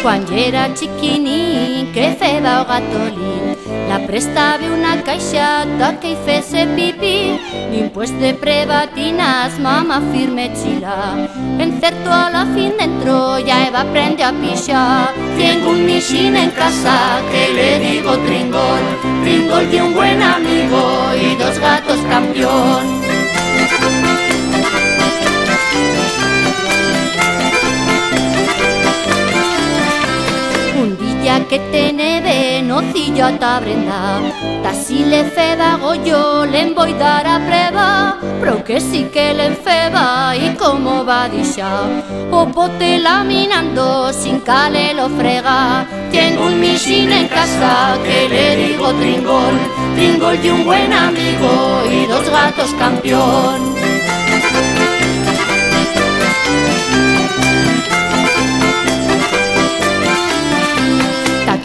Quan jo era xiquiní, que feba o gatolín, la prestava una caixata que hi fese pipí. Dimpués de prebatinas, mamá firme chila, encerto a la fin dentro, ya Eva aprende a pixar. Tengo un michín en casa que le digo Tringol, Tringol y un buen amigo y dos gatos campeón. Que te neve nocillo a ta Brenda, ta si le feba yo le voy dar a prueba, pero que sí que le feba y cómo va dixar, o bote laminando sin cale lo frega. Tengo un michín en casa que le digo Tringol, Tringol y un buen amigo y dos gatos campeón.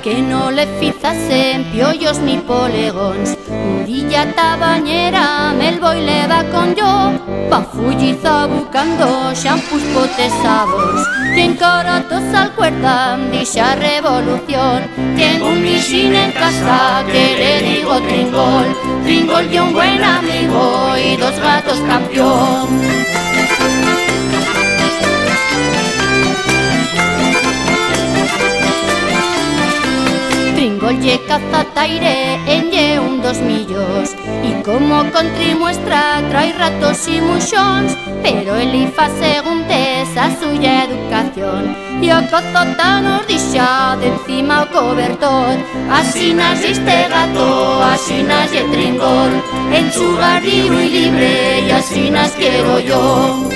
Que no le fizasen piollos ni polegons. Un día ta bañera me'l voy leva con yo, pa fulliza buscando shampoos potesados, y encara tos al cuerdan dicha revolución. Tengo un michín en casa que le digo Tringol, Tringol y un buen amigo y dos gatos campeón. Tringol ye cazataire en ye un 2 millos, y como contrimuestra trae ratos y muchons, pero él ifa segundes a suya educación. Y a cazata nos dixa de encima o cobertor, así nace este gato, así nace Tringol, enchugarriu y libre, y así nas quiero yo.